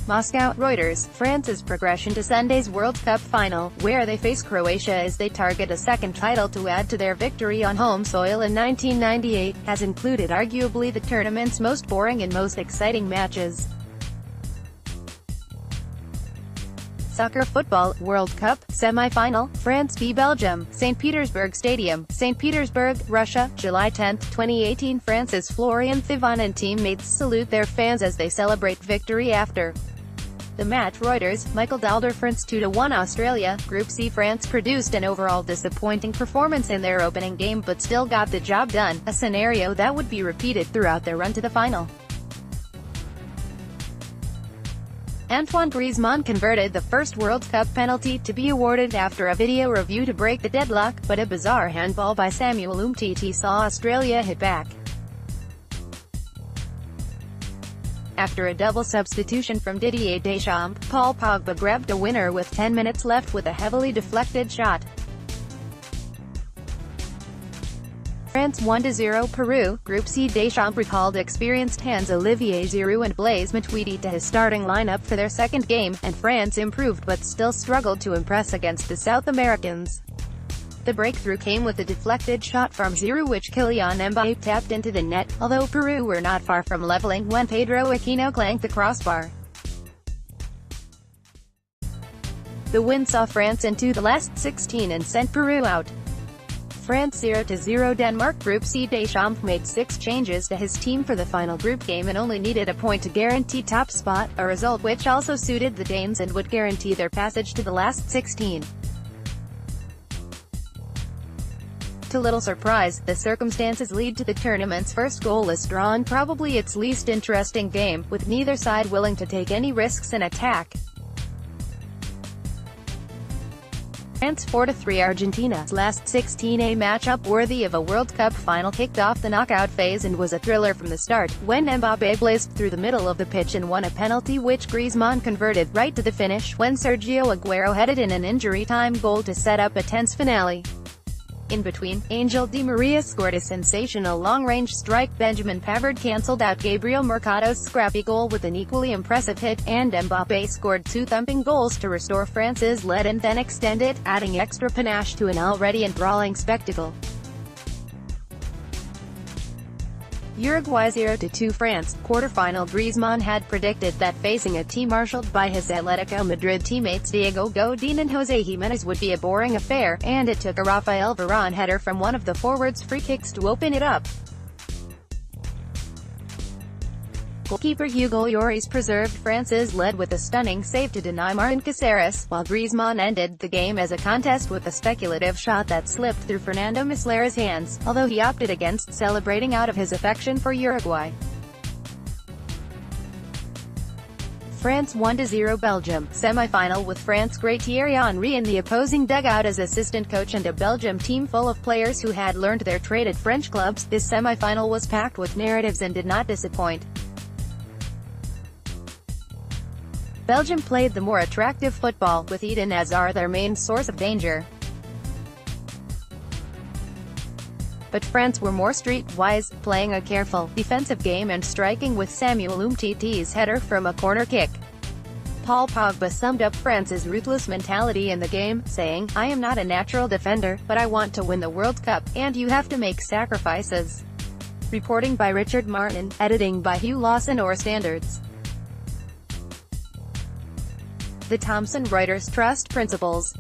Moscow, Reuters. France's progression to Sunday's World Cup final, where they face Croatia as they target a second title to add to their victory on home soil in 1998, has included arguably the tournament's most boring and most exciting matches. Soccer Football World Cup semi-final, France v Belgium, St. Petersburg Stadium, St. Petersburg, Russia, July 10, 2018. France's Florian, Thauvin and teammates salute their fans as they celebrate victory after the match. Reuters. Michael DalderFr 2-1 Australia. Group C. France produced an overall disappointing performance in their opening game but still got the job done, a scenario that would be repeated throughout their run to the final. Antoine Griezmann converted the first World Cup penalty to be awarded after a video review to break the deadlock, but a bizarre handball by Samuel Umtiti saw Australia hit back. After a double substitution from Didier Deschamps, Paul Pogba grabbed a winner with 10 minutes left with a heavily deflected shot. France 1-0 Peru. Group C. Deschamps recalled experienced hands Olivier Giroud and Blaise Matuidi to his starting lineup for their second game, and France improved but still struggled to impress against the South Americans. The breakthrough came with a deflected shot from Giroud which Kylian Mbappé tapped into the net, although Peru were not far from leveling when Pedro Aquino clanked the crossbar. The win saw France into the last 16 and sent Peru out. France 0-0 Denmark. Group C. Deschamps made 6 changes to his team for the final group game and only needed a point to guarantee top spot, a result which also suited the Danes and would guarantee their passage to the last 16. To little surprise, the circumstances lead to the tournament's first goalless draw and probably its least interesting game, with neither side willing to take any risks in attack. France 4-3 Argentina's last 16, a matchup worthy of a World Cup final, kicked off the knockout phase and was a thriller from the start, when Mbappé blazed through the middle of the pitch and won a penalty which Griezmann converted right to the finish, when Sergio Aguero headed in an injury-time goal to set up a tense finale. In between, Angel Di Maria scored a sensational long-range strike, Benjamin Pavard cancelled out Gabriel Mercado's scrappy goal with an equally impressive hit, and Mbappé scored 2 thumping goals to restore France's lead and then extend it, adding extra panache to an already enthralling spectacle. Uruguay 0-2 France quarterfinal. Griezmann had predicted that facing a team marshaled by his Atletico Madrid teammates Diego Godin and José Giménez would be a boring affair, and it took a Rafael Varane header from one of the forwards' free kicks to open it up. Goalkeeper Hugo Lloris preserved France's lead with a stunning save to deny Martin Caceres, while Griezmann ended the game as a contest with a speculative shot that slipped through Fernando Muslera's hands, although he opted against celebrating out of his affection for Uruguay. France 1-0 Belgium semi-final. With France great Thierry Henry in the opposing dugout as assistant coach and a Belgium team full of players who had learned their trade at French clubs, this semi-final was packed with narratives and did not disappoint. Belgium played the more attractive football, with Eden Hazard their main source of danger. But France were more street-wise, playing a careful, defensive game and striking with Samuel Umtiti's header from a corner kick. Paul Pogba summed up France's ruthless mentality in the game, saying, "I am not a natural defender, but I want to win the World Cup, and you have to make sacrifices." Reporting by Richard Martin, editing by Hugh Lawson. Or Standards. The Thomson Reuters Trust Principles.